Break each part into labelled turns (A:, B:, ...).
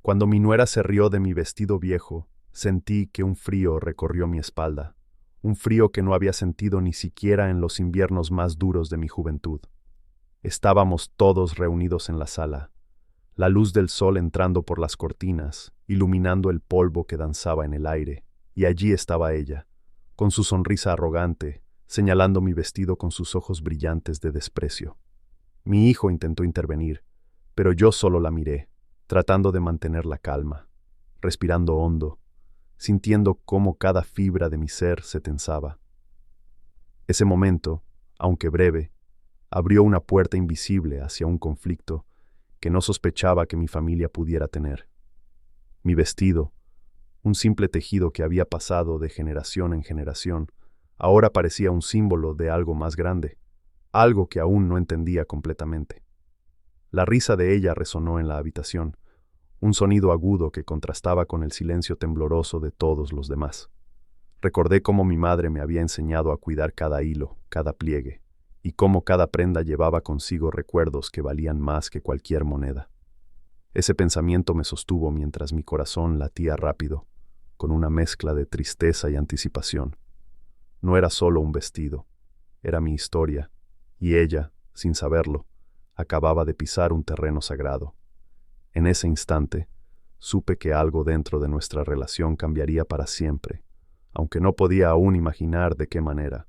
A: Cuando mi nuera se rió de mi vestido viejo, sentí que un frío recorrió mi espalda, un frío que no había sentido ni siquiera en los inviernos más duros de mi juventud. Estábamos todos reunidos en la sala, la luz del sol entrando por las cortinas, iluminando el polvo que danzaba en el aire, y allí estaba ella, con su sonrisa arrogante, señalando mi vestido con sus ojos brillantes de desprecio. Mi hijo intentó intervenir, pero yo solo la miré, tratando de mantener la calma, respirando hondo, sintiendo cómo cada fibra de mi ser se tensaba. Ese momento, aunque breve, abrió una puerta invisible hacia un conflicto que no sospechaba que mi familia pudiera tener. Mi vestido, un simple tejido que había pasado de generación en generación, ahora parecía un símbolo de algo más grande, algo que aún no entendía completamente. La risa de ella resonó en la habitación, un sonido agudo que contrastaba con el silencio tembloroso de todos los demás. Recordé cómo mi madre me había enseñado a cuidar cada hilo, cada pliegue, y cómo cada prenda llevaba consigo recuerdos que valían más que cualquier moneda. Ese pensamiento me sostuvo mientras mi corazón latía rápido, con una mezcla de tristeza y anticipación. No era solo un vestido, era mi historia, y ella, sin saberlo, acababa de pisar un terreno sagrado. En ese instante, supe que algo dentro de nuestra relación cambiaría para siempre, aunque no podía aún imaginar de qué manera.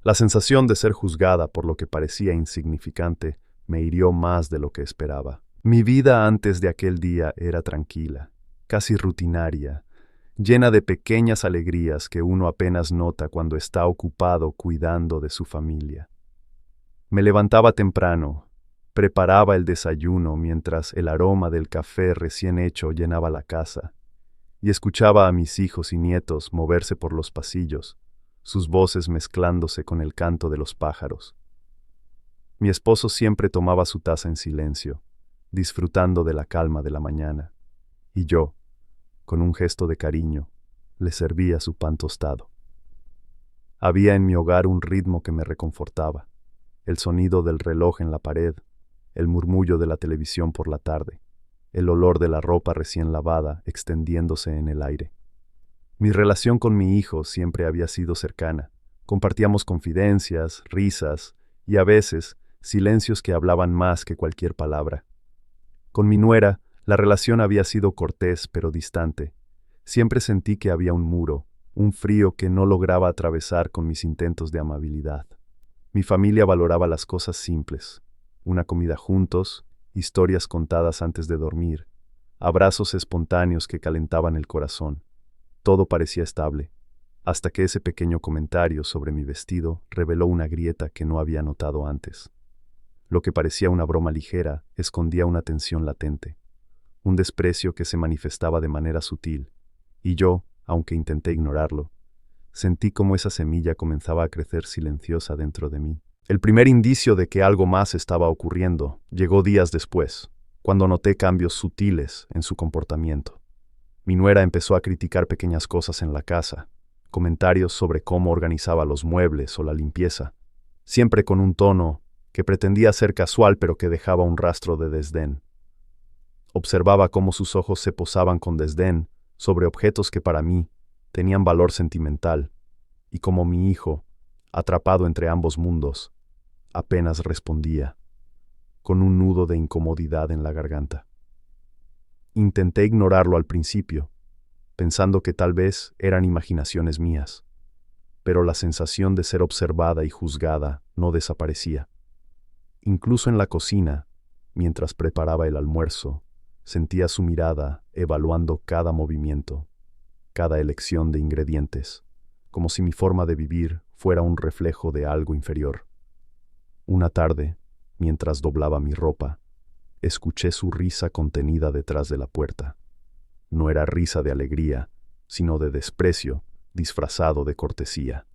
A: La sensación de ser juzgada por lo que parecía insignificante me hirió más de lo que esperaba. Mi vida antes de aquel día era tranquila, casi rutinaria, llena de pequeñas alegrías que uno apenas nota cuando está ocupado cuidando de su familia. Me levantaba temprano, preparaba el desayuno mientras el aroma del café recién hecho llenaba la casa, y escuchaba a mis hijos y nietos moverse por los pasillos, sus voces mezclándose con el canto de los pájaros. Mi esposo siempre tomaba su taza en silencio, disfrutando de la calma de la mañana, y yo, con un gesto de cariño, le servía su pan tostado. Había en mi hogar un ritmo que me reconfortaba, el sonido del reloj en la pared, el murmullo de la televisión por la tarde, el olor de la ropa recién lavada extendiéndose en el aire. Mi relación con mi hijo siempre había sido cercana. Compartíamos confidencias, risas y a veces silencios que hablaban más que cualquier palabra. Con mi nuera, la relación había sido cortés pero distante. Siempre sentí que había un muro, un frío que no lograba atravesar con mis intentos de amabilidad. Mi familia valoraba las cosas simples, una comida juntos, historias contadas antes de dormir, abrazos espontáneos que calentaban el corazón. Todo parecía estable, hasta que ese pequeño comentario sobre mi vestido reveló una grieta que no había notado antes. Lo que parecía una broma ligera escondía una tensión latente, un desprecio que se manifestaba de manera sutil, y yo, aunque intenté ignorarlo, sentí como esa semilla comenzaba a crecer silenciosa dentro de mí. El primer indicio de que algo más estaba ocurriendo llegó días después, cuando noté cambios sutiles en su comportamiento. Mi nuera empezó a criticar pequeñas cosas en la casa, comentarios sobre cómo organizaba los muebles o la limpieza, siempre con un tono que pretendía ser casual pero que dejaba un rastro de desdén. Observaba cómo sus ojos se posaban con desdén sobre objetos que para mí tenían valor sentimental, y cómo mi hijo, atrapado entre ambos mundos, apenas respondía, con un nudo de incomodidad en la garganta. Intenté ignorarlo al principio, pensando que tal vez eran imaginaciones mías, pero la sensación de ser observada y juzgada no desaparecía. Incluso en la cocina, mientras preparaba el almuerzo, sentía su mirada evaluando cada movimiento, cada elección de ingredientes, como si mi forma de vivir fuera un reflejo de algo inferior. Una tarde, mientras doblaba mi ropa, escuché su risa contenida detrás de la puerta. No era risa de alegría, sino de desprecio, disfrazado de cortesía.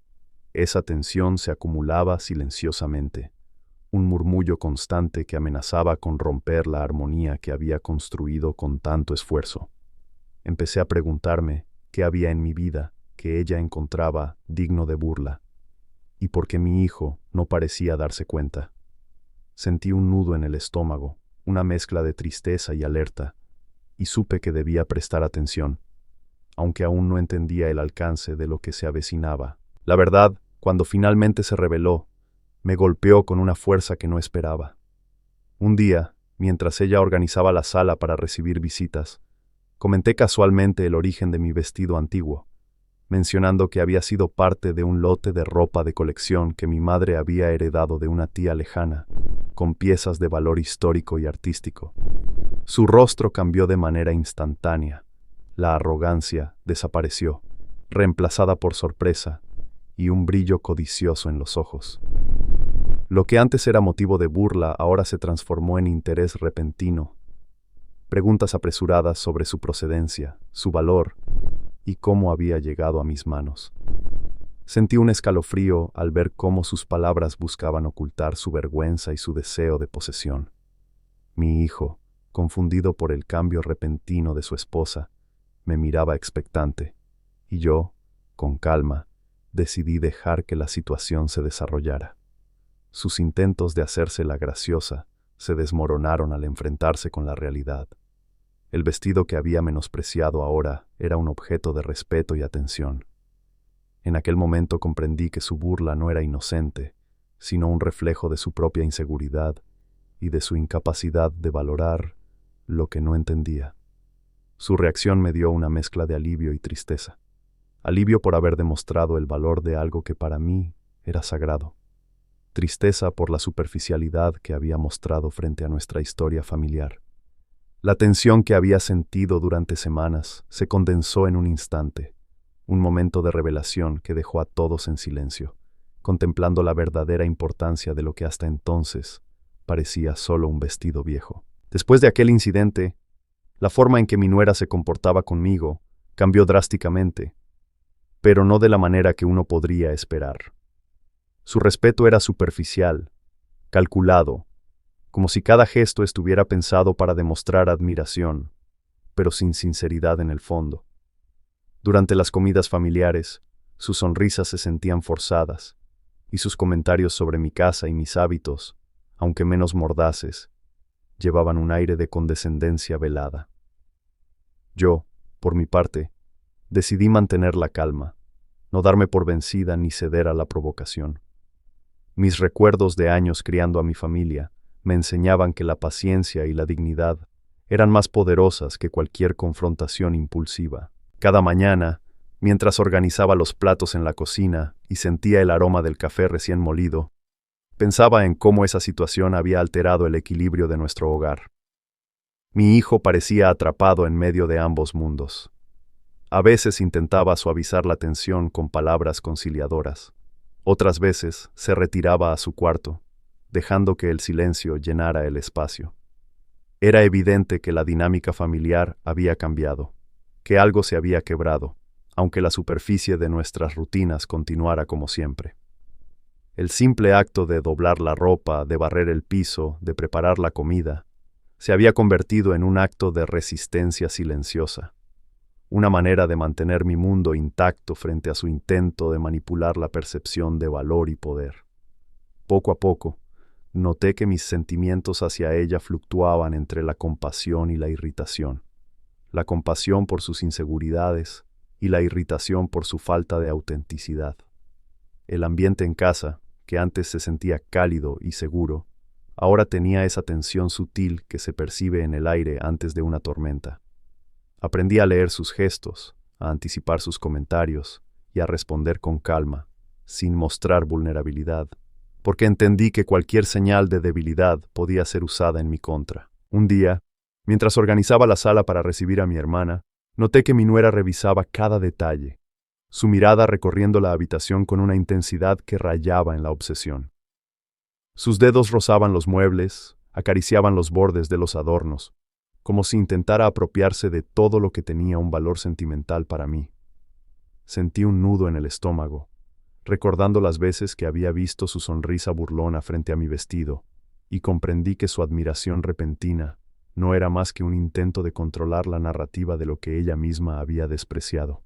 A: Esa tensión se acumulaba silenciosamente, un murmullo constante que amenazaba con romper la armonía que había construido con tanto esfuerzo. Empecé a preguntarme qué había en mi vida que ella encontraba digno de burla, y por qué mi hijo no parecía darse cuenta. Sentí un nudo en el estómago, una mezcla de tristeza y alerta, y supe que debía prestar atención, aunque aún no entendía el alcance de lo que se avecinaba. La verdad, cuando finalmente se reveló, me golpeó con una fuerza que no esperaba. Un día, mientras ella organizaba la sala para recibir visitas, comenté casualmente el origen de mi vestido antiguo, mencionando que había sido parte de un lote de ropa de colección que mi madre había heredado de una tía lejana, con piezas de valor histórico y artístico. Su rostro cambió de manera instantánea. La arrogancia desapareció, reemplazada por sorpresa y un brillo codicioso en los ojos. Lo que antes era motivo de burla ahora se transformó en interés repentino. Preguntas apresuradas sobre su procedencia, su valor y cómo había llegado a mis manos. Sentí un escalofrío al ver cómo sus palabras buscaban ocultar su vergüenza y su deseo de posesión. Mi hijo, confundido por el cambio repentino de su esposa, me miraba expectante, y yo, con calma, decidí dejar que la situación se desarrollara. Sus intentos de hacerse la graciosa se desmoronaron al enfrentarse con la realidad. El vestido que había menospreciado ahora era un objeto de respeto y atención. En aquel momento comprendí que su burla no era inocente, sino un reflejo de su propia inseguridad y de su incapacidad de valorar lo que no entendía. Su reacción me dio una mezcla de alivio y tristeza. Alivio por haber demostrado el valor de algo que para mí era sagrado. Tristeza por la superficialidad que había mostrado frente a nuestra historia familiar. La tensión que había sentido durante semanas se condensó en un instante, un momento de revelación que dejó a todos en silencio, contemplando la verdadera importancia de lo que hasta entonces parecía solo un vestido viejo. Después de aquel incidente, la forma en que mi nuera se comportaba conmigo cambió drásticamente, pero no de la manera que uno podría esperar. Su respeto era superficial, calculado, como si cada gesto estuviera pensado para demostrar admiración, pero sin sinceridad en el fondo. Durante las comidas familiares, sus sonrisas se sentían forzadas, y sus comentarios sobre mi casa y mis hábitos, aunque menos mordaces, llevaban un aire de condescendencia velada. Yo, por mi parte, decidí mantener la calma, no darme por vencida ni ceder a la provocación. Mis recuerdos de años criando a mi familia me enseñaban que la paciencia y la dignidad eran más poderosas que cualquier confrontación impulsiva. Cada mañana, mientras organizaba los platos en la cocina y sentía el aroma del café recién molido, pensaba en cómo esa situación había alterado el equilibrio de nuestro hogar. Mi hijo parecía atrapado en medio de ambos mundos. A veces intentaba suavizar la tensión con palabras conciliadoras. Otras veces se retiraba a su cuarto, dejando que el silencio llenara el espacio. Era evidente que la dinámica familiar había cambiado, que algo se había quebrado, aunque la superficie de nuestras rutinas continuara como siempre. El simple acto de doblar la ropa, de barrer el piso, de preparar la comida, se había convertido en un acto de resistencia silenciosa, una manera de mantener mi mundo intacto frente a su intento de manipular la percepción de valor y poder. Poco a poco, noté que mis sentimientos hacia ella fluctuaban entre la compasión y la irritación. La compasión por sus inseguridades y la irritación por su falta de autenticidad. El ambiente en casa, que antes se sentía cálido y seguro, ahora tenía esa tensión sutil que se percibe en el aire antes de una tormenta. Aprendí a leer sus gestos, a anticipar sus comentarios y a responder con calma, sin mostrar vulnerabilidad, porque entendí que cualquier señal de debilidad podía ser usada en mi contra. Un día, mientras organizaba la sala para recibir a mi hermana, noté que mi nuera revisaba cada detalle, su mirada recorriendo la habitación con una intensidad que rayaba en la obsesión. Sus dedos rozaban los muebles, acariciaban los bordes de los adornos, como si intentara apropiarse de todo lo que tenía un valor sentimental para mí. Sentí un nudo en el estómago, recordando las veces que había visto su sonrisa burlona frente a mi vestido, y comprendí que su admiración repentina no era más que un intento de controlar la narrativa de lo que ella misma había despreciado.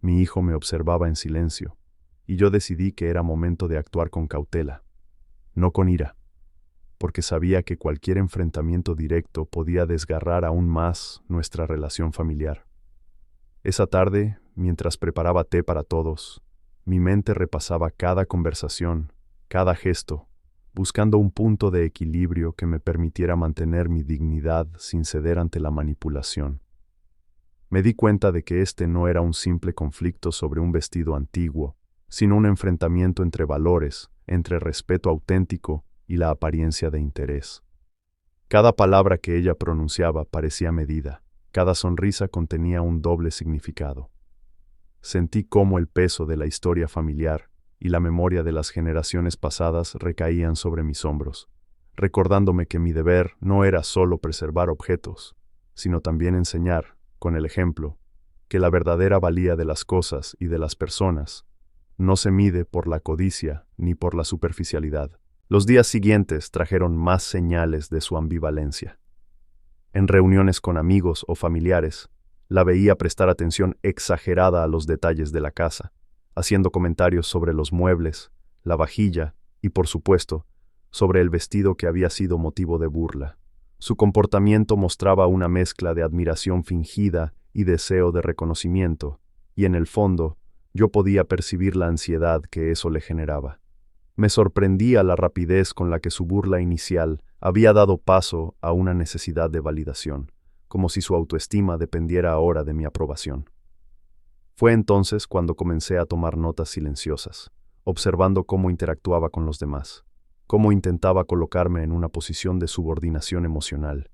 A: Mi hijo me observaba en silencio, y yo decidí que era momento de actuar con cautela, no con ira. porque sabía que cualquier enfrentamiento directo podía desgarrar aún más nuestra relación familiar. Esa tarde, mientras preparaba té para todos, mi mente repasaba cada conversación, cada gesto, buscando un punto de equilibrio que me permitiera mantener mi dignidad sin ceder ante la manipulación. Me di cuenta de que este no era un simple conflicto sobre un vestido antiguo, sino un enfrentamiento entre valores, entre respeto auténtico y la apariencia de interés. Cada palabra que ella pronunciaba parecía medida, cada sonrisa contenía un doble significado. Sentí cómo el peso de la historia familiar y la memoria de las generaciones pasadas recaían sobre mis hombros, recordándome que mi deber no era solo preservar objetos, sino también enseñar, con el ejemplo, que la verdadera valía de las cosas y de las personas no se mide por la codicia ni por la superficialidad. Los días siguientes trajeron más señales de su ambivalencia. En reuniones con amigos o familiares, la veía prestar atención exagerada a los detalles de la casa, haciendo comentarios sobre los muebles, la vajilla y, por supuesto, sobre el vestido que había sido motivo de burla. Su comportamiento mostraba una mezcla de admiración fingida y deseo de reconocimiento, y en el fondo, yo podía percibir la ansiedad que eso le generaba. Me sorprendía la rapidez con la que su burla inicial había dado paso a una necesidad de validación, como si su autoestima dependiera ahora de mi aprobación. Fue entonces cuando comencé a tomar notas silenciosas, observando cómo interactuaba con los demás, cómo intentaba colocarme en una posición de subordinación emocional,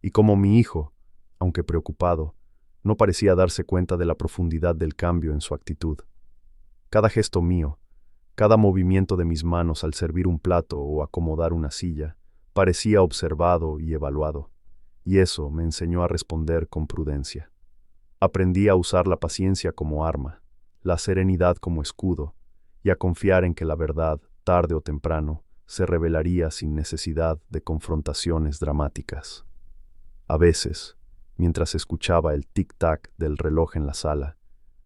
A: y cómo mi hijo, aunque preocupado, no parecía darse cuenta de la profundidad del cambio en su actitud. Cada gesto mío, cada movimiento de mis manos al servir un plato o acomodar una silla, parecía observado y evaluado, y eso me enseñó a responder con prudencia. Aprendí a usar la paciencia como arma, la serenidad como escudo, y a confiar en que la verdad, tarde o temprano, se revelaría sin necesidad de confrontaciones dramáticas. A veces, mientras escuchaba el tic-tac del reloj en la sala,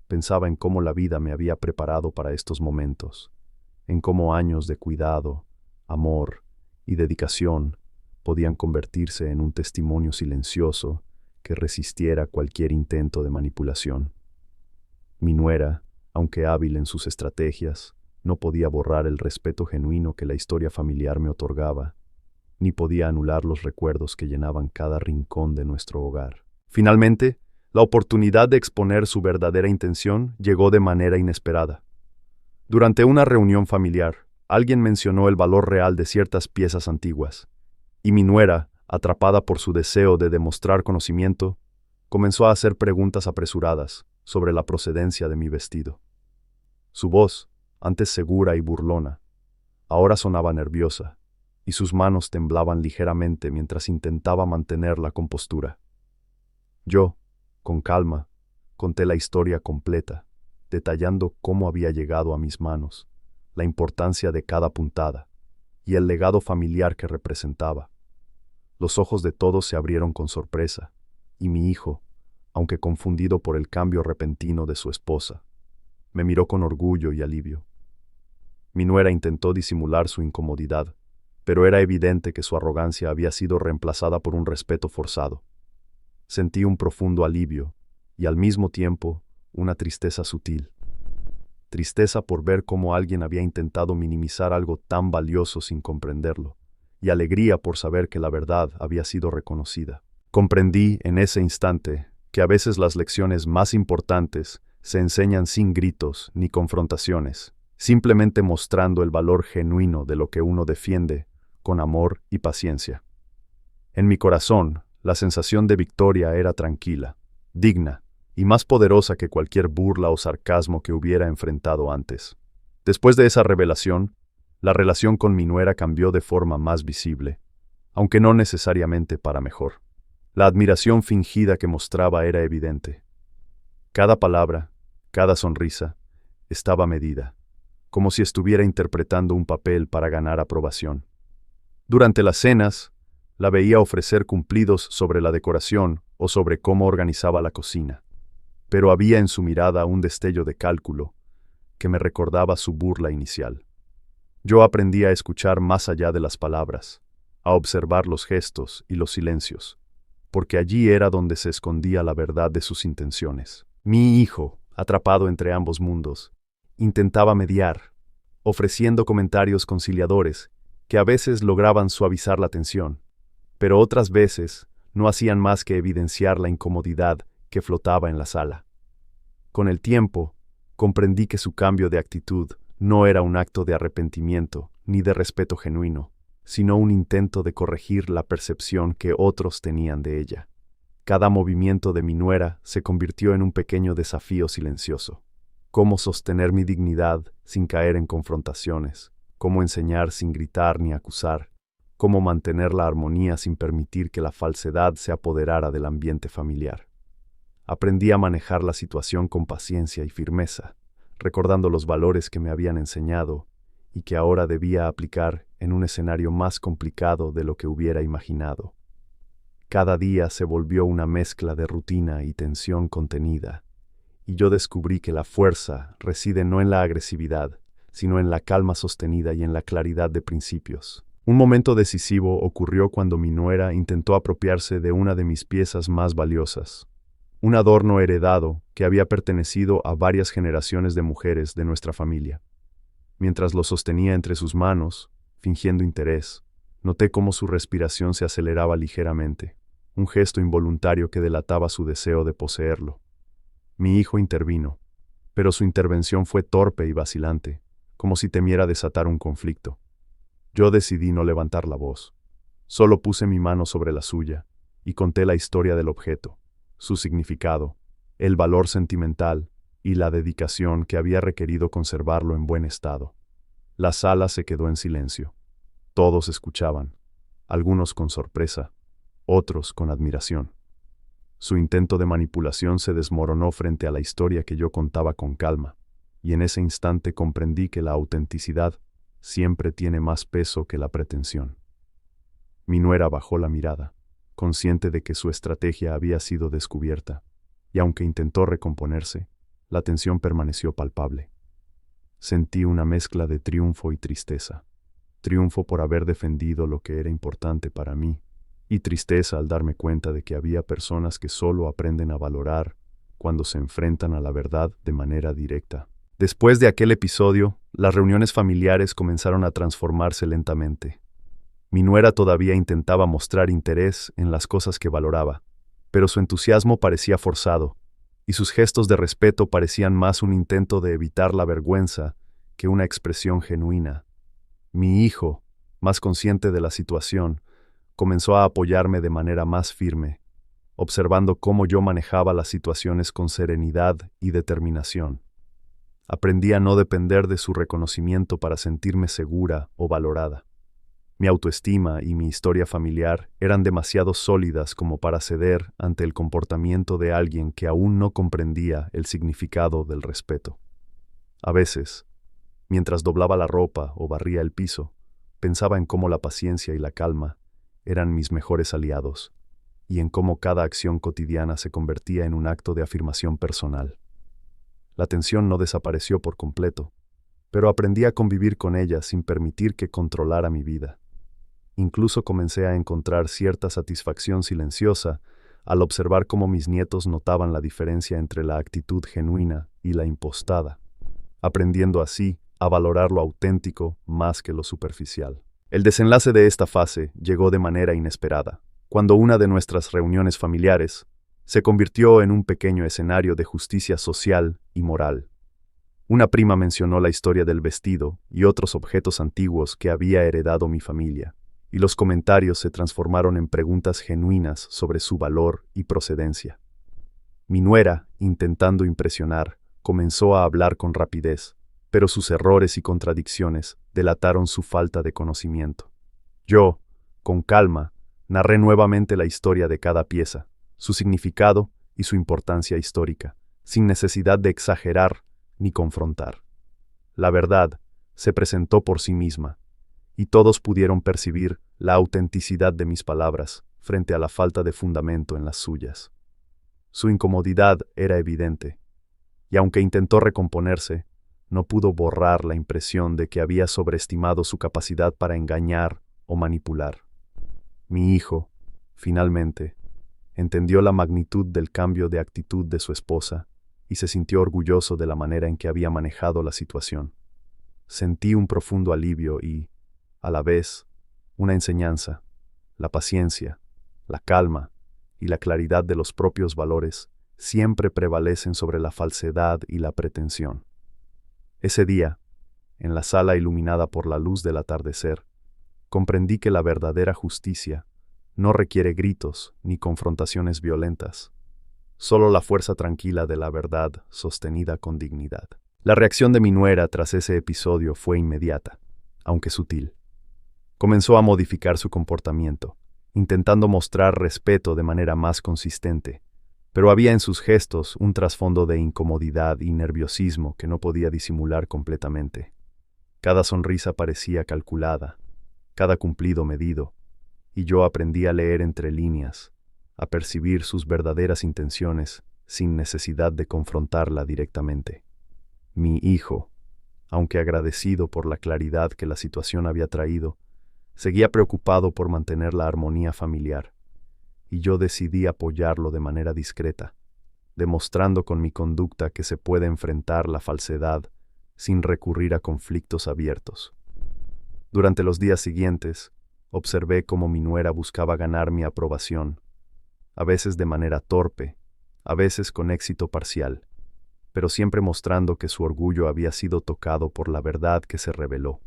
A: pensaba en cómo la vida me había preparado para estos momentos, en cómo años de cuidado, amor y dedicación podían convertirse en un testimonio silencioso que resistiera cualquier intento de manipulación. Mi nuera, aunque hábil en sus estrategias, no podía borrar el respeto genuino que la historia familiar me otorgaba, ni podía anular los recuerdos que llenaban cada rincón de nuestro hogar. Finalmente, la oportunidad de exponer su verdadera intención llegó de manera inesperada. Durante una reunión familiar, alguien mencionó el valor real de ciertas piezas antiguas, y mi nuera, atrapada por su deseo de demostrar conocimiento, comenzó a hacer preguntas apresuradas sobre la procedencia de mi vestido. Su voz, antes segura y burlona, ahora sonaba nerviosa, y sus manos temblaban ligeramente mientras intentaba mantener la compostura. Yo, con calma, conté la historia completa, detallando cómo había llegado a mis manos, la importancia de cada puntada y el legado familiar que representaba. Los ojos de todos se abrieron con sorpresa, y mi hijo, aunque confundido por el cambio repentino de su esposa, me miró con orgullo y alivio. Mi nuera intentó disimular su incomodidad, pero era evidente que su arrogancia había sido reemplazada por un respeto forzado. Sentí un profundo alivio y al mismo tiempo una tristeza sutil. Tristeza por ver cómo alguien había intentado minimizar algo tan valioso sin comprenderlo, y alegría por saber que la verdad había sido reconocida. Comprendí en ese instante que a veces las lecciones más importantes se enseñan sin gritos ni confrontaciones, simplemente mostrando el valor genuino de lo que uno defiende con amor y paciencia. En mi corazón, la sensación de victoria era tranquila, digna y más poderosa que cualquier burla o sarcasmo que hubiera enfrentado antes. Después de esa revelación, la relación con mi nuera cambió de forma más visible, aunque no necesariamente para mejor. La admiración fingida que mostraba era evidente. Cada palabra, cada sonrisa, estaba medida, como si estuviera interpretando un papel para ganar aprobación. Durante las cenas, la veía ofrecer cumplidos sobre la decoración o sobre cómo organizaba la cocina, pero había en su mirada un destello de cálculo que me recordaba su burla inicial. Yo aprendí a escuchar más allá de las palabras, a observar los gestos y los silencios, porque allí era donde se escondía la verdad de sus intenciones. Mi hijo, atrapado entre ambos mundos, intentaba mediar, ofreciendo comentarios conciliadores que a veces lograban suavizar la tensión, pero otras veces no hacían más que evidenciar la incomodidad que flotaba en la sala. Con el tiempo, comprendí que su cambio de actitud no era un acto de arrepentimiento ni de respeto genuino, sino un intento de corregir la percepción que otros tenían de ella. Cada movimiento de mi nuera se convirtió en un pequeño desafío silencioso. Cómo sostener mi dignidad sin caer en confrontaciones, cómo enseñar sin gritar ni acusar, cómo mantener la armonía sin permitir que la falsedad se apoderara del ambiente familiar. Aprendí a manejar la situación con paciencia y firmeza, recordando los valores que me habían enseñado y que ahora debía aplicar en un escenario más complicado de lo que hubiera imaginado. Cada día se volvió una mezcla de rutina y tensión contenida, y yo descubrí que la fuerza reside no en la agresividad, sino en la calma sostenida y en la claridad de principios. Un momento decisivo ocurrió cuando mi nuera intentó apropiarse de una de mis piezas más valiosas, un adorno heredado que había pertenecido a varias generaciones de mujeres de nuestra familia. Mientras lo sostenía entre sus manos, fingiendo interés, noté cómo su respiración se aceleraba ligeramente, un gesto involuntario que delataba su deseo de poseerlo. Mi hijo intervino, pero su intervención fue torpe y vacilante, como si temiera desatar un conflicto. Yo decidí no levantar la voz. Solo puse mi mano sobre la suya y conté la historia del objeto, su significado, el valor sentimental y la dedicación que había requerido conservarlo en buen estado. La sala se quedó en silencio. Todos escuchaban, algunos con sorpresa, otros con admiración. Su intento de manipulación se desmoronó frente a la historia que yo contaba con calma, y en ese instante comprendí que la autenticidad siempre tiene más peso que la pretensión. Mi nuera bajó la mirada, consciente de que su estrategia había sido descubierta, y aunque intentó recomponerse, la tensión permaneció palpable. Sentí una mezcla de triunfo y tristeza. Triunfo por haber defendido lo que era importante para mí, y tristeza al darme cuenta de que había personas que solo aprenden a valorar cuando se enfrentan a la verdad de manera directa. Después de aquel episodio, las reuniones familiares comenzaron a transformarse lentamente. Mi nuera todavía intentaba mostrar interés en las cosas que valoraba, pero su entusiasmo parecía forzado, y sus gestos de respeto parecían más un intento de evitar la vergüenza que una expresión genuina. Mi hijo, más consciente de la situación, comenzó a apoyarme de manera más firme, observando cómo yo manejaba las situaciones con serenidad y determinación. Aprendí a no depender de su reconocimiento para sentirme segura o valorada. Mi autoestima y mi historia familiar eran demasiado sólidas como para ceder ante el comportamiento de alguien que aún no comprendía el significado del respeto. A veces, mientras doblaba la ropa o barría el piso, pensaba en cómo la paciencia y la calma eran mis mejores aliados, y en cómo cada acción cotidiana se convertía en un acto de afirmación personal. La tensión no desapareció por completo, pero aprendí a convivir con ella sin permitir que controlara mi vida. Incluso comencé a encontrar cierta satisfacción silenciosa al observar cómo mis nietos notaban la diferencia entre la actitud genuina y la impostada, aprendiendo así a valorar lo auténtico más que lo superficial. El desenlace de esta fase llegó de manera inesperada, cuando una de nuestras reuniones familiares se convirtió en un pequeño escenario de justicia social y moral. Una prima mencionó la historia del vestido y otros objetos antiguos que había heredado mi familia, y los comentarios se transformaron en preguntas genuinas sobre su valor y procedencia. Mi nuera, intentando impresionar, comenzó a hablar con rapidez, pero sus errores y contradicciones delataron su falta de conocimiento. Yo, con calma, narré nuevamente la historia de cada pieza, su significado y su importancia histórica, sin necesidad de exagerar ni confrontar. La verdad se presentó por sí misma, y todos pudieron percibir la autenticidad de mis palabras frente a la falta de fundamento en las suyas. Su incomodidad era evidente, y aunque intentó recomponerse, no pudo borrar la impresión de que había sobreestimado su capacidad para engañar o manipular. Mi hijo, finalmente, entendió la magnitud del cambio de actitud de su esposa y se sintió orgulloso de la manera en que había manejado la situación. Sentí un profundo alivio y, a la vez, una enseñanza. La paciencia, la calma y la claridad de los propios valores siempre prevalecen sobre la falsedad y la pretensión. Ese día, en la sala iluminada por la luz del atardecer, comprendí que la verdadera justicia no requiere gritos ni confrontaciones violentas, solo la fuerza tranquila de la verdad sostenida con dignidad. La reacción de mi nuera tras ese episodio fue inmediata, aunque sutil. Comenzó a modificar su comportamiento, intentando mostrar respeto de manera más consistente, pero había en sus gestos un trasfondo de incomodidad y nerviosismo que no podía disimular completamente. Cada sonrisa parecía calculada, cada cumplido medido, y yo aprendí a leer entre líneas, a percibir sus verdaderas intenciones sin necesidad de confrontarla directamente. Mi hijo, aunque agradecido por la claridad que la situación había traído, seguía preocupado por mantener la armonía familiar, y yo decidí apoyarlo de manera discreta, demostrando con mi conducta que se puede enfrentar la falsedad sin recurrir a conflictos abiertos. Durante los días siguientes, observé cómo mi nuera buscaba ganar mi aprobación, a veces de manera torpe, a veces con éxito parcial, pero siempre mostrando que su orgullo había sido tocado por la verdad que se reveló.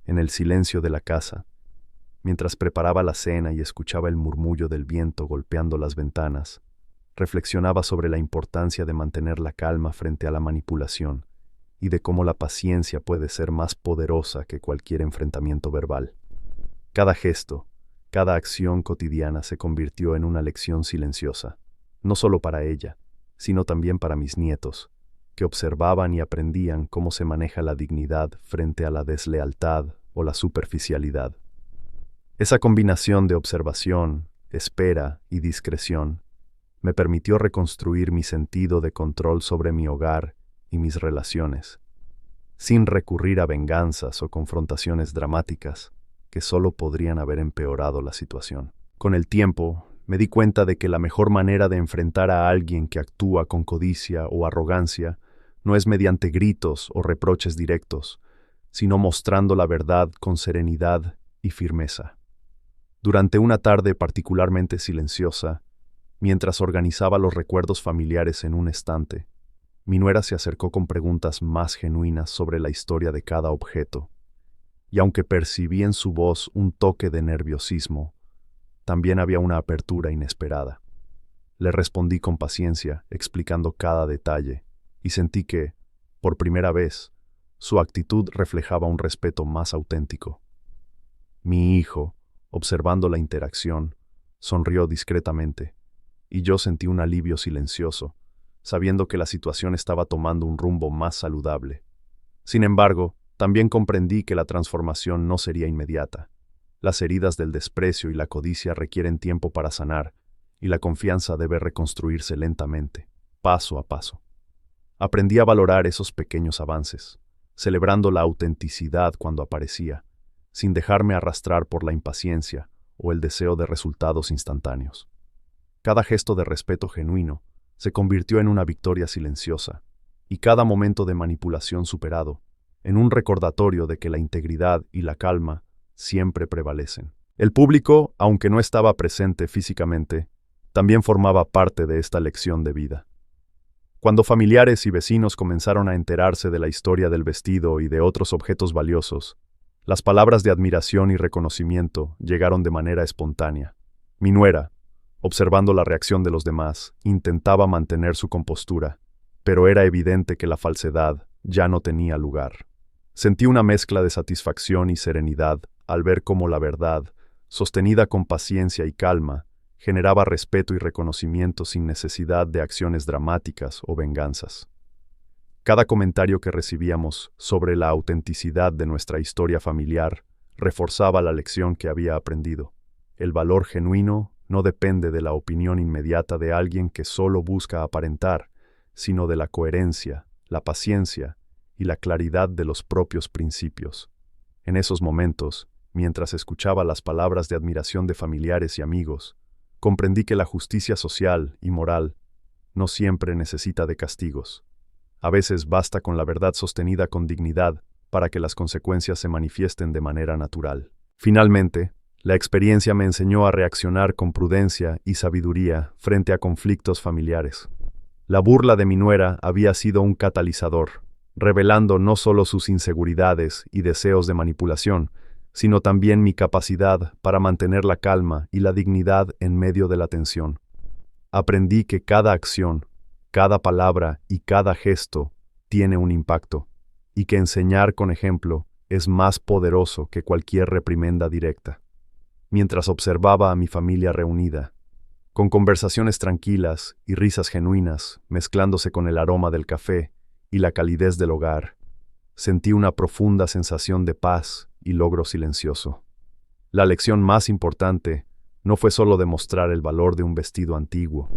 A: En el silencio de la casa, mientras preparaba la cena y escuchaba el murmullo del viento golpeando las ventanas, reflexionaba sobre la importancia de mantener la calma frente a la manipulación y de cómo la paciencia puede ser más poderosa que cualquier enfrentamiento verbal. Cada gesto, cada acción cotidiana se convirtió en una lección silenciosa, no solo para ella, sino también para mis nietos, que observaban y aprendían cómo se maneja la dignidad frente a la deslealtad o la superficialidad. Esa combinación de observación, espera y discreción me permitió reconstruir mi sentido de control sobre mi hogar y mis relaciones, sin recurrir a venganzas o confrontaciones dramáticas que solo podrían haber empeorado la situación. Con el tiempo, me di cuenta de que la mejor manera de enfrentar a alguien que actúa con codicia o arrogancia no es mediante gritos o reproches directos, sino mostrando la verdad con serenidad y firmeza. Durante una tarde particularmente silenciosa, mientras organizaba los recuerdos familiares en un estante, mi nuera se acercó con preguntas más genuinas sobre la historia de cada objeto, y aunque percibí en su voz un toque de nerviosismo, también había una apertura inesperada. Le respondí con paciencia, explicando cada detalle, y sentí que, por primera vez, su actitud reflejaba un respeto más auténtico. Mi hijo, observando la interacción, sonrió discretamente, y yo sentí un alivio silencioso, sabiendo que la situación estaba tomando un rumbo más saludable. Sin embargo, también comprendí que la transformación no sería inmediata. Las heridas del desprecio y la codicia requieren tiempo para sanar, y la confianza debe reconstruirse lentamente, paso a paso. Aprendí a valorar esos pequeños avances, celebrando la autenticidad cuando aparecía, sin dejarme arrastrar por la impaciencia o el deseo de resultados instantáneos. Cada gesto de respeto genuino se convirtió en una victoria silenciosa, y cada momento de manipulación superado, en un recordatorio de que la integridad y la calma siempre prevalecen. El público, aunque no estaba presente físicamente, también formaba parte de esta lección de vida. Cuando familiares y vecinos comenzaron a enterarse de la historia del vestido y de otros objetos valiosos, las palabras de admiración y reconocimiento llegaron de manera espontánea. Mi nuera, observando la reacción de los demás, intentaba mantener su compostura, pero era evidente que la falsedad ya no tenía lugar. Sentí una mezcla de satisfacción y serenidad al ver cómo la verdad, sostenida con paciencia y calma, generaba respeto y reconocimiento sin necesidad de acciones dramáticas o venganzas. Cada comentario que recibíamos sobre la autenticidad de nuestra historia familiar reforzaba la lección que había aprendido. El valor genuino no depende de la opinión inmediata de alguien que solo busca aparentar, sino de la coherencia, la paciencia y la claridad de los propios principios. En esos momentos, mientras escuchaba las palabras de admiración de familiares y amigos, comprendí que la justicia social y moral no siempre necesita de castigos. A veces basta con la verdad sostenida con dignidad para que las consecuencias se manifiesten de manera natural. Finalmente, la experiencia me enseñó a reaccionar con prudencia y sabiduría frente a conflictos familiares. La burla de mi nuera había sido un catalizador, revelando no solo sus inseguridades y deseos de manipulación, sino también mi capacidad para mantener la calma y la dignidad en medio de la tensión. Aprendí que cada acción, cada palabra y cada gesto tiene un impacto, y que enseñar con ejemplo es más poderoso que cualquier reprimenda directa. Mientras observaba a mi familia reunida, con conversaciones tranquilas y risas genuinas mezclándose con el aroma del café y la calidez del hogar, sentí una profunda sensación de paz y logro silencioso. La lección más importante no fue solo demostrar el valor de un vestido antiguo,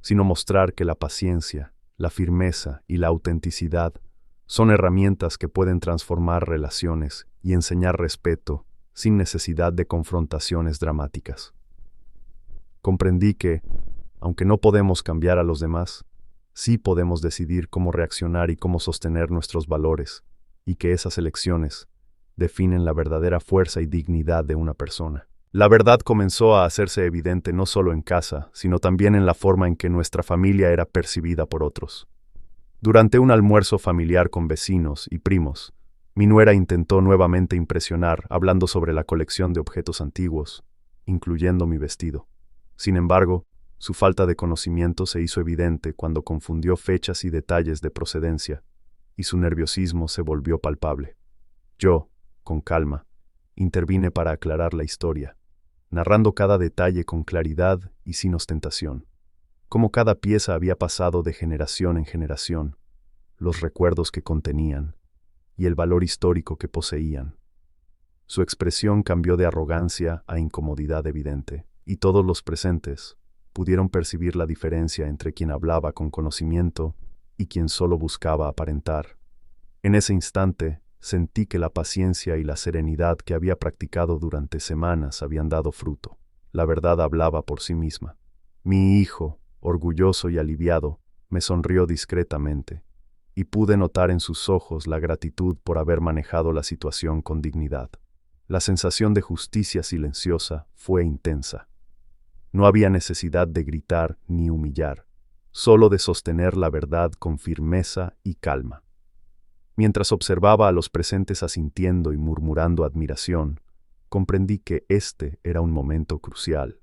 A: sino mostrar que la paciencia, la firmeza y la autenticidad son herramientas que pueden transformar relaciones y enseñar respeto sin necesidad de confrontaciones dramáticas. Comprendí que, aunque no podemos cambiar a los demás, sí podemos decidir cómo reaccionar y cómo sostener nuestros valores, y que esas elecciones definen la verdadera fuerza y dignidad de una persona. La verdad comenzó a hacerse evidente no solo en casa, sino también en la forma en que nuestra familia era percibida por otros. Durante un almuerzo familiar con vecinos y primos, mi nuera intentó nuevamente impresionar hablando sobre la colección de objetos antiguos, incluyendo mi vestido. Sin embargo, su falta de conocimiento se hizo evidente cuando confundió fechas y detalles de procedencia, y su nerviosismo se volvió palpable. Yo, con calma, intervine para aclarar la historia, narrando cada detalle con claridad y sin ostentación, cómo cada pieza había pasado de generación en generación, los recuerdos que contenían y el valor histórico que poseían. Su expresión cambió de arrogancia a incomodidad evidente, y todos los presentes pudieron percibir la diferencia entre quien hablaba con conocimiento y quien solo buscaba aparentar. En ese instante, sentí que la paciencia y la serenidad que había practicado durante semanas habían dado fruto. La verdad hablaba por sí misma. Mi hijo, orgulloso y aliviado, me sonrió discretamente, y pude notar en sus ojos la gratitud por haber manejado la situación con dignidad. La sensación de justicia silenciosa fue intensa. No había necesidad de gritar ni humillar, solo de sostener la verdad con firmeza y calma. Mientras observaba a los presentes asintiendo y murmurando admiración, comprendí que este era un momento crucial,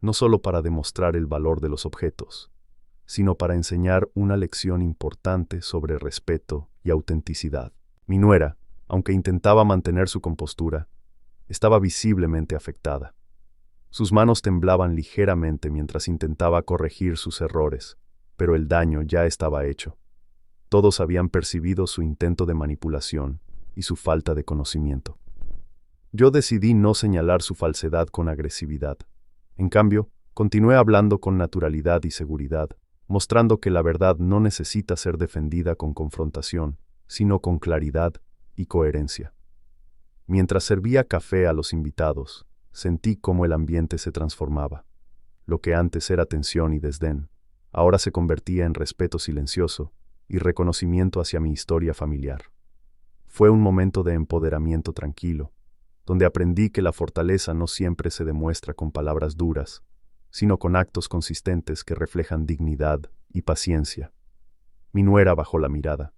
A: no solo para demostrar el valor de los objetos, sino para enseñar una lección importante sobre respeto y autenticidad. Mi nuera, aunque intentaba mantener su compostura, estaba visiblemente afectada. Sus manos temblaban ligeramente mientras intentaba corregir sus errores, pero el daño ya estaba hecho. Todos habían percibido su intento de manipulación y su falta de conocimiento. Yo decidí no señalar su falsedad con agresividad. En cambio, continué hablando con naturalidad y seguridad, mostrando que la verdad no necesita ser defendida con confrontación, sino con claridad y coherencia. Mientras servía café a los invitados, sentí cómo el ambiente se transformaba. Lo que antes era tensión y desdén, ahora se convertía en respeto silencioso y reconocimiento hacia mi historia familiar. Fue un momento de empoderamiento tranquilo, donde aprendí que la fortaleza no siempre se demuestra con palabras duras, sino con actos consistentes que reflejan dignidad y paciencia. Mi nuera bajó la mirada,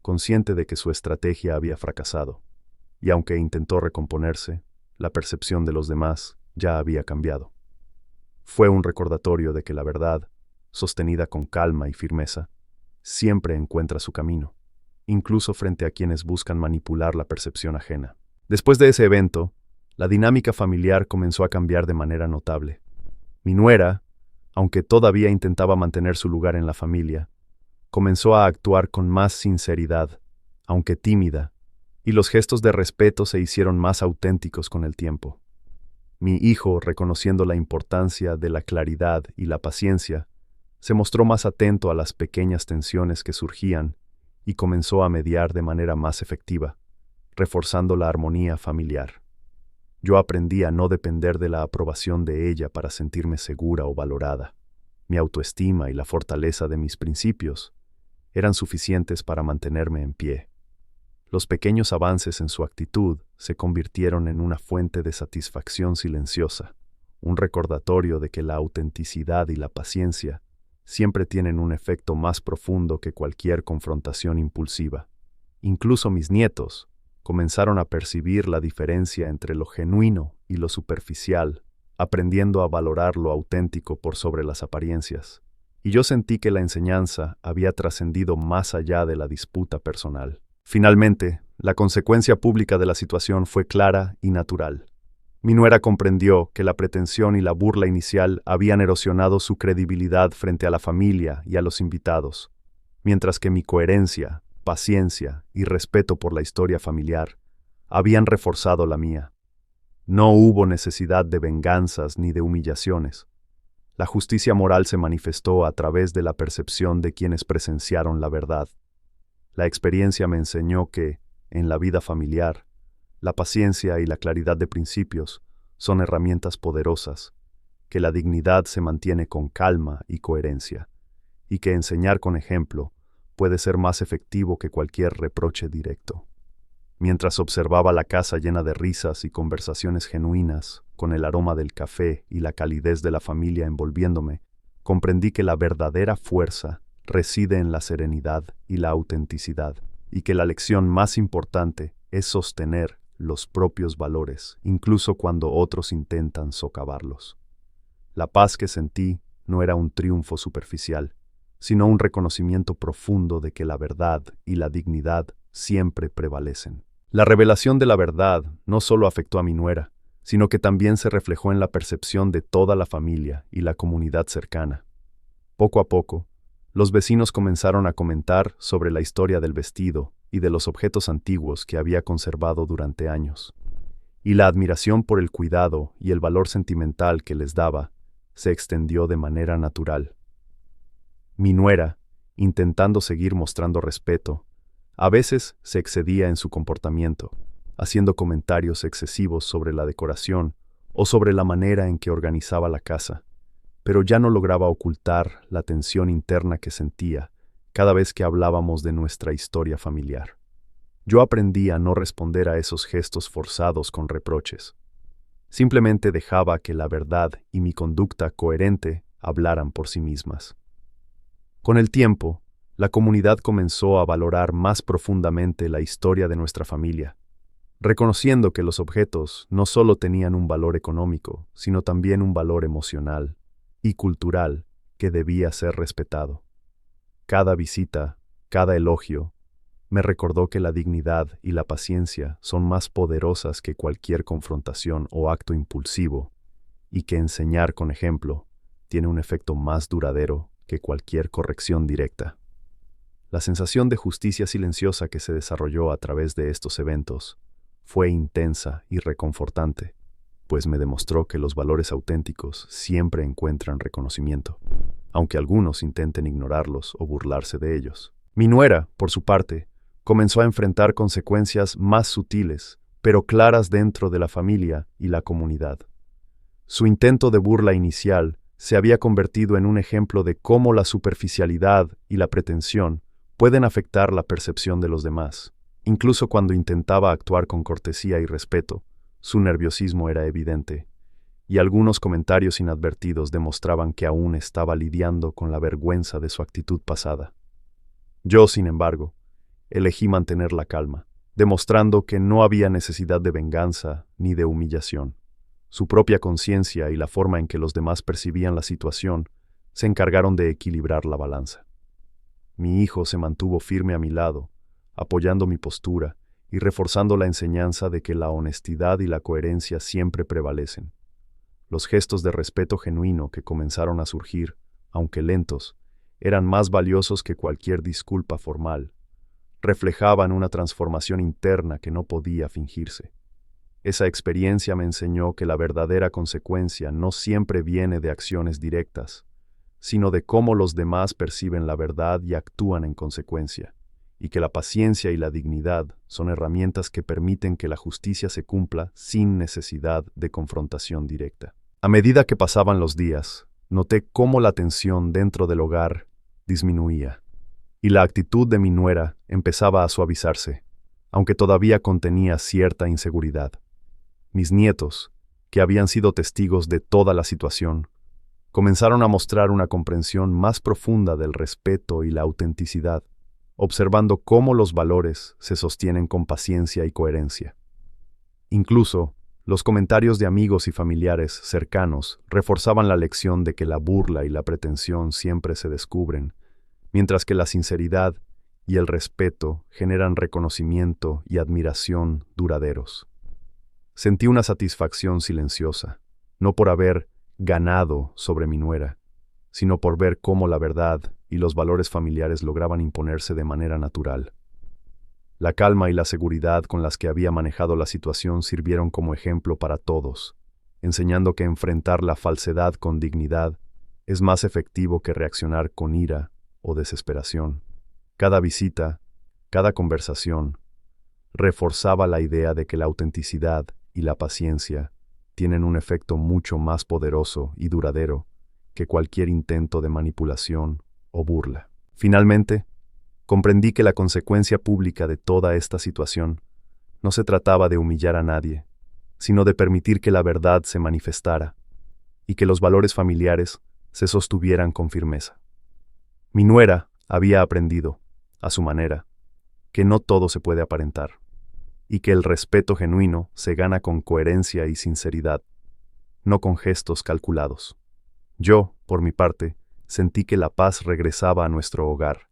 A: consciente de que su estrategia había fracasado, y aunque intentó recomponerse, la percepción de los demás ya había cambiado. Fue un recordatorio de que la verdad, sostenida con calma y firmeza, siempre encuentra su camino, incluso frente a quienes buscan manipular la percepción ajena. Después de ese evento, la dinámica familiar comenzó a cambiar de manera notable. Mi nuera, aunque todavía intentaba mantener su lugar en la familia, comenzó a actuar con más sinceridad, aunque tímida, y los gestos de respeto se hicieron más auténticos con el tiempo. Mi hijo, reconociendo la importancia de la claridad y la paciencia, se mostró más atento a las pequeñas tensiones que surgían y comenzó a mediar de manera más efectiva, reforzando la armonía familiar. Yo aprendí a no depender de la aprobación de ella para sentirme segura o valorada. Mi autoestima y la fortaleza de mis principios eran suficientes para mantenerme en pie. Los pequeños avances en su actitud se convirtieron en una fuente de satisfacción silenciosa, un recordatorio de que la autenticidad y la paciencia siempre tienen un efecto más profundo que cualquier confrontación impulsiva. Incluso mis nietos comenzaron a percibir la diferencia entre lo genuino y lo superficial, aprendiendo a valorar lo auténtico por sobre las apariencias. Y yo sentí que la enseñanza había trascendido más allá de la disputa personal. Finalmente, la consecuencia pública de la situación fue clara y natural. Mi nuera comprendió que la pretensión y la burla inicial habían erosionado su credibilidad frente a la familia y a los invitados, mientras que mi coherencia, paciencia y respeto por la historia familiar habían reforzado la mía. No hubo necesidad de venganzas ni de humillaciones. La justicia moral se manifestó a través de la percepción de quienes presenciaron la verdad. La experiencia me enseñó que, en la vida familiar, la paciencia y la claridad de principios son herramientas poderosas, que la dignidad se mantiene con calma y coherencia, y que enseñar con ejemplo puede ser más efectivo que cualquier reproche directo. Mientras observaba la casa llena de risas y conversaciones genuinas, con el aroma del café y la calidez de la familia envolviéndome, comprendí que la verdadera fuerza reside en la serenidad y la autenticidad, y que la lección más importante es sostener los propios valores, incluso cuando otros intentan socavarlos. La paz que sentí no era un triunfo superficial, sino un reconocimiento profundo de que la verdad y la dignidad siempre prevalecen. La revelación de la verdad no solo afectó a mi nuera, sino que también se reflejó en la percepción de toda la familia y la comunidad cercana. Poco a poco, los vecinos comenzaron a comentar sobre la historia del vestido y de los objetos antiguos que había conservado durante años, y la admiración por el cuidado y el valor sentimental que les daba se extendió de manera natural. Mi nuera, intentando seguir mostrando respeto, a veces se excedía en su comportamiento, haciendo comentarios excesivos sobre la decoración o sobre la manera en que organizaba la casa, pero ya no lograba ocultar la tensión interna que sentía cada vez que hablábamos de nuestra historia familiar. Yo aprendí a no responder a esos gestos forzados con reproches. Simplemente dejaba que la verdad y mi conducta coherente hablaran por sí mismas. Con el tiempo, la comunidad comenzó a valorar más profundamente la historia de nuestra familia, reconociendo que los objetos no solo tenían un valor económico, sino también un valor emocional y cultural que debía ser respetado. Cada visita, cada elogio, me recordó que la dignidad y la paciencia son más poderosas que cualquier confrontación o acto impulsivo, y que enseñar con ejemplo tiene un efecto más duradero que cualquier corrección directa. La sensación de justicia silenciosa que se desarrolló a través de estos eventos fue intensa y reconfortante, pues me demostró que los valores auténticos siempre encuentran reconocimiento, aunque algunos intenten ignorarlos o burlarse de ellos. Mi nuera, por su parte, comenzó a enfrentar consecuencias más sutiles, pero claras dentro de la familia y la comunidad. Su intento de burla inicial se había convertido en un ejemplo de cómo la superficialidad y la pretensión pueden afectar la percepción de los demás. Incluso cuando intentaba actuar con cortesía y respeto, su nerviosismo era evidente, y algunos comentarios inadvertidos demostraban que aún estaba lidiando con la vergüenza de su actitud pasada. Yo, sin embargo, elegí mantener la calma, demostrando que no había necesidad de venganza ni de humillación. Su propia conciencia y la forma en que los demás percibían la situación se encargaron de equilibrar la balanza. Mi hijo se mantuvo firme a mi lado, apoyando mi postura y reforzando la enseñanza de que la honestidad y la coherencia siempre prevalecen. Los gestos de respeto genuino que comenzaron a surgir, aunque lentos, eran más valiosos que cualquier disculpa formal. Reflejaban una transformación interna que no podía fingirse. Esa experiencia me enseñó que la verdadera consecuencia no siempre viene de acciones directas, sino de cómo los demás perciben la verdad y actúan en consecuencia, y que la paciencia y la dignidad son herramientas que permiten que la justicia se cumpla sin necesidad de confrontación directa. A medida que pasaban los días, noté cómo la tensión dentro del hogar disminuía, y la actitud de mi nuera empezaba a suavizarse, aunque todavía contenía cierta inseguridad. Mis nietos, que habían sido testigos de toda la situación, comenzaron a mostrar una comprensión más profunda del respeto y la autenticidad, observando cómo los valores se sostienen con paciencia y coherencia. Incluso, los comentarios de amigos y familiares cercanos reforzaban la lección de que la burla y la pretensión siempre se descubren, mientras que la sinceridad y el respeto generan reconocimiento y admiración duraderos. Sentí una satisfacción silenciosa, no por haber ganado sobre mi nuera, sino por ver cómo la verdad y los valores familiares lograban imponerse de manera natural. La calma y la seguridad con las que había manejado la situación sirvieron como ejemplo para todos, enseñando que enfrentar la falsedad con dignidad es más efectivo que reaccionar con ira o desesperación. Cada visita, cada conversación, reforzaba la idea de que la autenticidad y la paciencia tienen un efecto mucho más poderoso y duradero que cualquier intento de manipulación o burla. Finalmente, comprendí que la consecuencia pública de toda esta situación no se trataba de humillar a nadie, sino de permitir que la verdad se manifestara y que los valores familiares se sostuvieran con firmeza. Mi nuera había aprendido, a su manera, que no todo se puede aparentar, y que el respeto genuino se gana con coherencia y sinceridad, no con gestos calculados. Yo, por mi parte, sentí que la paz regresaba a nuestro hogar,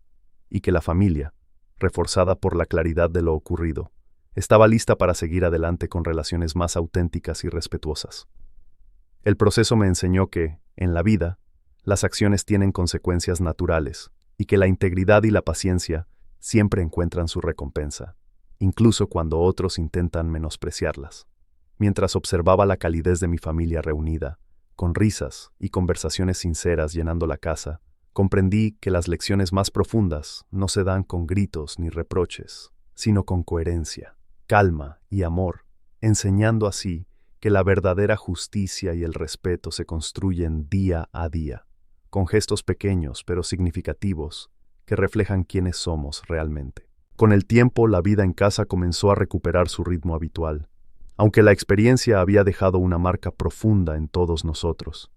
A: y que la familia, reforzada por la claridad de lo ocurrido, estaba lista para seguir adelante con relaciones más auténticas y respetuosas. El proceso me enseñó que, en la vida, las acciones tienen consecuencias naturales, y que la integridad y la paciencia siempre encuentran su recompensa, incluso cuando otros intentan menospreciarlas. Mientras observaba la calidez de mi familia reunida, con risas y conversaciones sinceras llenando la casa, comprendí que las lecciones más profundas no se dan con gritos ni reproches, sino con coherencia, calma y amor, enseñando así que la verdadera justicia y el respeto se construyen día a día, con gestos pequeños pero significativos que reflejan quiénes somos realmente. Con el tiempo, la vida en casa comenzó a recuperar su ritmo habitual, aunque la experiencia había dejado una marca profunda en todos nosotros.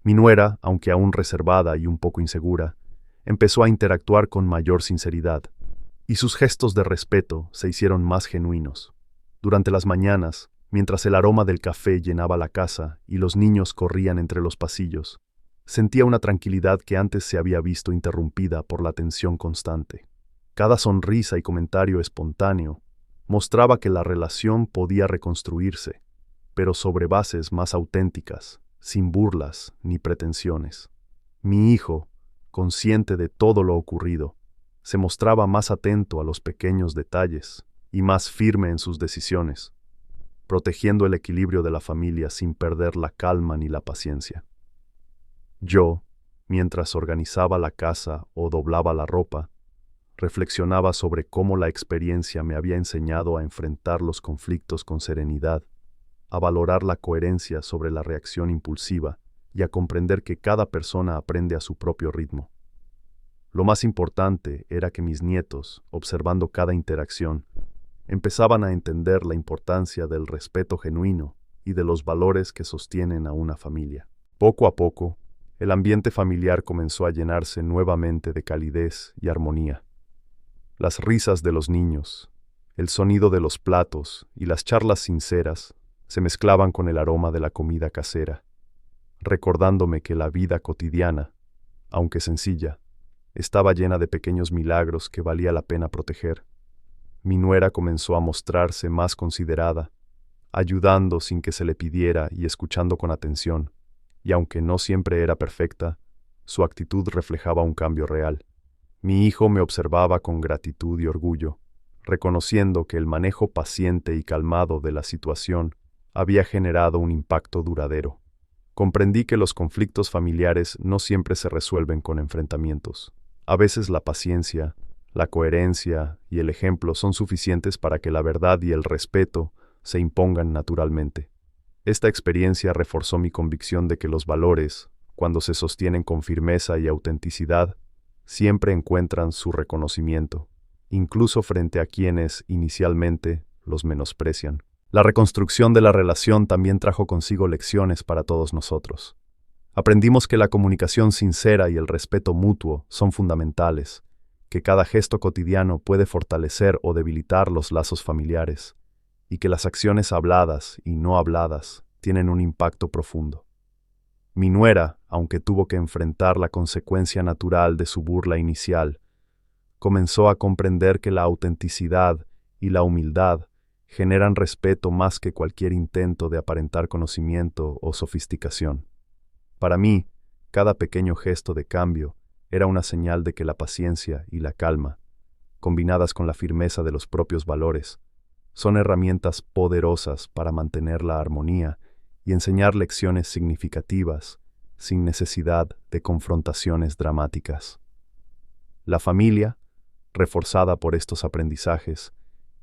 A: Mi nuera, aunque aún reservada y un poco insegura, empezó a interactuar con mayor sinceridad, y sus gestos de respeto se hicieron más genuinos. Durante las mañanas, mientras el aroma del café llenaba la casa y los niños corrían entre los pasillos, sentía una tranquilidad que antes se había visto interrumpida por la tensión constante. Cada sonrisa y comentario espontáneo mostraba que la relación podía reconstruirse, pero sobre bases más auténticas, sin burlas ni pretensiones. Mi hijo, consciente de todo lo ocurrido, se mostraba más atento a los pequeños detalles y más firme en sus decisiones, protegiendo el equilibrio de la familia sin perder la calma ni la paciencia. Yo, mientras organizaba la casa o doblaba la ropa, reflexionaba sobre cómo la experiencia me había enseñado a enfrentar los conflictos con serenidad, a valorar la coherencia sobre la reacción impulsiva y a comprender que cada persona aprende a su propio ritmo. Lo más importante era que mis nietos, observando cada interacción, empezaban a entender la importancia del respeto genuino y de los valores que sostienen a una familia. Poco a poco, el ambiente familiar comenzó a llenarse nuevamente de calidez y armonía. Las risas de los niños, el sonido de los platos y las charlas sinceras se mezclaban con el aroma de la comida casera, recordándome que la vida cotidiana, aunque sencilla, estaba llena de pequeños milagros que valía la pena proteger. Mi nuera comenzó a mostrarse más considerada, ayudando sin que se le pidiera y escuchando con atención, y aunque no siempre era perfecta, su actitud reflejaba un cambio real. Mi hijo me observaba con gratitud y orgullo, reconociendo que el manejo paciente y calmado de la situación había generado un impacto duradero. Comprendí que los conflictos familiares no siempre se resuelven con enfrentamientos. A veces la paciencia, la coherencia y el ejemplo son suficientes para que la verdad y el respeto se impongan naturalmente. Esta experiencia reforzó mi convicción de que los valores, cuando se sostienen con firmeza y autenticidad, siempre encuentran su reconocimiento, incluso frente a quienes, inicialmente, los menosprecian. La reconstrucción de la relación también trajo consigo lecciones para todos nosotros. Aprendimos que la comunicación sincera y el respeto mutuo son fundamentales, que cada gesto cotidiano puede fortalecer o debilitar los lazos familiares, y que las acciones habladas y no habladas tienen un impacto profundo. Mi nuera, aunque tuvo que enfrentar la consecuencia natural de su burla inicial, comenzó a comprender que la autenticidad y la humildad generan respeto más que cualquier intento de aparentar conocimiento o sofisticación. Para mí, cada pequeño gesto de cambio era una señal de que la paciencia y la calma, combinadas con la firmeza de los propios valores, son herramientas poderosas para mantener la armonía y enseñar lecciones significativas sin necesidad de confrontaciones dramáticas. La familia, reforzada por estos aprendizajes,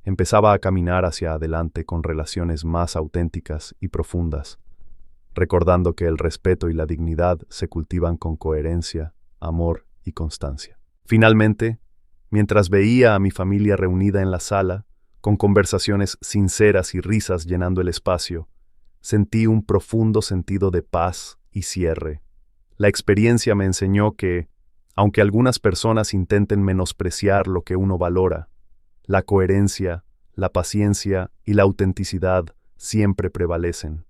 A: empezaba a caminar hacia adelante con relaciones más auténticas y profundas, recordando que el respeto y la dignidad se cultivan con coherencia, amor y constancia. Finalmente, mientras veía a mi familia reunida en la sala, con conversaciones sinceras y risas llenando el espacio, sentí un profundo sentido de paz y cierre. La experiencia me enseñó que, aunque algunas personas intenten menospreciar lo que uno valora, la coherencia, la paciencia y la autenticidad siempre prevalecen.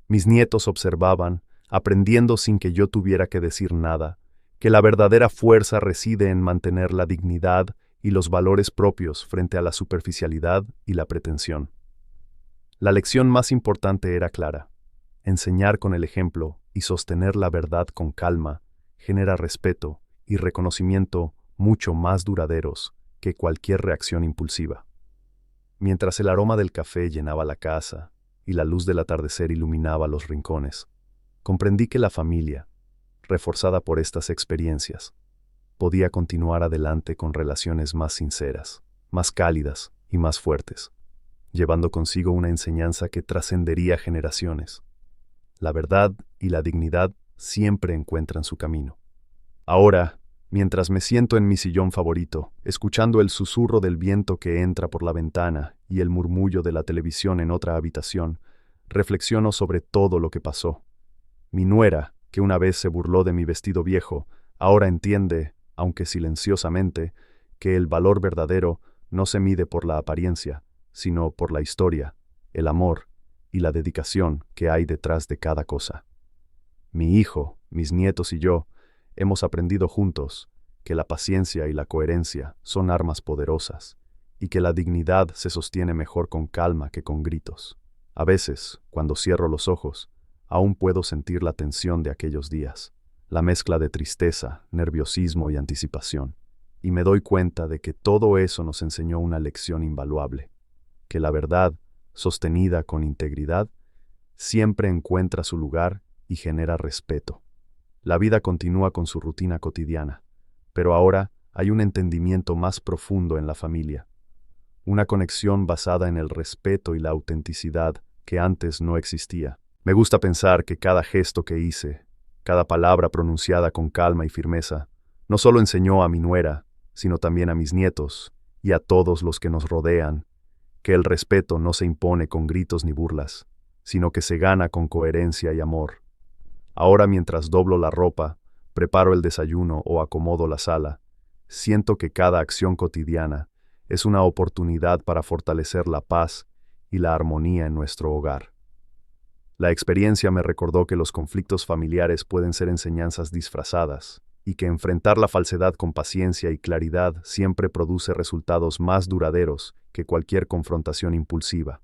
A: Mis nietos observaban, aprendiendo sin que yo tuviera que decir nada, que la verdadera fuerza reside en mantener la dignidad y los valores propios frente a la superficialidad y la pretensión. La lección más importante era clara: enseñar con el ejemplo y sostener la verdad con calma genera respeto y reconocimiento mucho más duraderos que cualquier reacción impulsiva. Mientras el aroma del café llenaba la casa y la luz del atardecer iluminaba los rincones, comprendí que la familia, reforzada por estas experiencias, podía continuar adelante con relaciones más sinceras, más cálidas y más fuertes, llevando consigo una enseñanza que trascendería generaciones. La verdad y la dignidad siempre encuentran su camino. Ahora, mientras me siento en mi sillón favorito, escuchando el susurro del viento que entra por la ventana y el murmullo de la televisión en otra habitación, reflexiono sobre todo lo que pasó. Mi nuera, que una vez se burló de mi vestido viejo, ahora entiende, aunque silenciosamente, que el valor verdadero no se mide por la apariencia, sino por la historia, el amor y la dedicación que hay detrás de cada cosa. Mi hijo, mis nietos y yo hemos aprendido juntos que la paciencia y la coherencia son armas poderosas y que la dignidad se sostiene mejor con calma que con gritos. A veces, cuando cierro los ojos, aún puedo sentir la tensión de aquellos días, la mezcla de tristeza, nerviosismo y anticipación, y me doy cuenta de que todo eso nos enseñó una lección invaluable, que la verdad, sostenida con integridad, siempre encuentra su lugar y genera respeto. La vida continúa con su rutina cotidiana, pero ahora hay un entendimiento más profundo en la familia, una conexión basada en el respeto y la autenticidad que antes no existía. Me gusta pensar que cada gesto que hice, cada palabra pronunciada con calma y firmeza, no solo enseñó a mi nuera, sino también a mis nietos y a todos los que nos rodean, que el respeto no se impone con gritos ni burlas, sino que se gana con coherencia y amor. Ahora, mientras doblo la ropa, preparo el desayuno o acomodo la sala, siento que cada acción cotidiana es una oportunidad para fortalecer la paz y la armonía en nuestro hogar. La experiencia me recordó que los conflictos familiares pueden ser enseñanzas disfrazadas y que enfrentar la falsedad con paciencia y claridad siempre produce resultados más duraderos que cualquier confrontación impulsiva.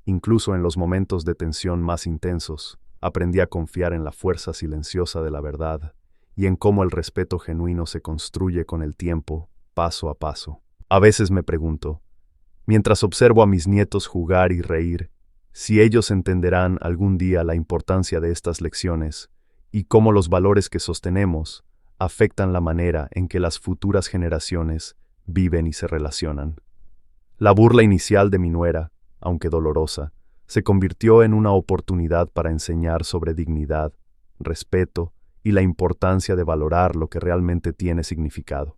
A: Incluso en los momentos de tensión más intensos, aprendí a confiar en la fuerza silenciosa de la verdad y en cómo el respeto genuino se construye con el tiempo, paso a paso. A veces me pregunto, mientras observo a mis nietos jugar y reír, si ellos entenderán algún día la importancia de estas lecciones y cómo los valores que sostenemos afectan la manera en que las futuras generaciones viven y se relacionan. La burla inicial de mi nuera, aunque dolorosa, se convirtió en una oportunidad para enseñar sobre dignidad, respeto y la importancia de valorar lo que realmente tiene significado.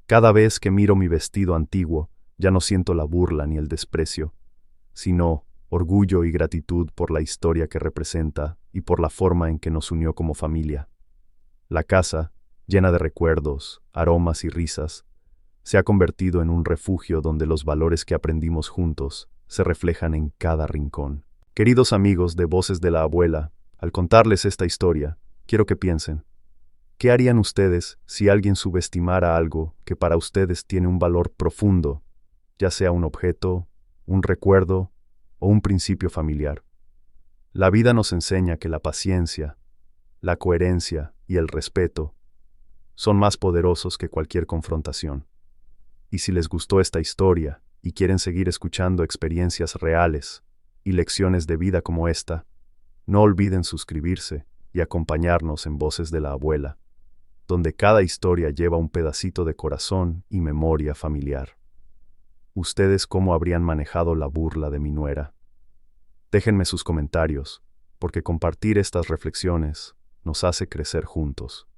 A: Cada vez que miro mi vestido antiguo, ya no siento la burla ni el desprecio, sino orgullo y gratitud por la historia que representa y por la forma en que nos unió como familia. La casa, llena de recuerdos, aromas y risas, se ha convertido en un refugio donde los valores que aprendimos juntos se reflejan en cada rincón. Queridos amigos de Voces de la Abuela, al contarles esta historia, quiero que piensen, ¿qué harían ustedes si alguien subestimara algo que para ustedes tiene un valor profundo, ya sea un objeto, un recuerdo o un principio familiar? La vida nos enseña que la paciencia, la coherencia y el respeto son más poderosos que cualquier confrontación. Y si les gustó esta historia y quieren seguir escuchando experiencias reales y lecciones de vida como esta, no olviden suscribirse y acompañarnos en Voces de la Abuela, donde cada historia lleva un pedacito de corazón y memoria familiar. ¿Ustedes cómo habrían manejado la burla de mi nuera? Déjenme sus comentarios, porque compartir estas reflexiones nos hace crecer juntos.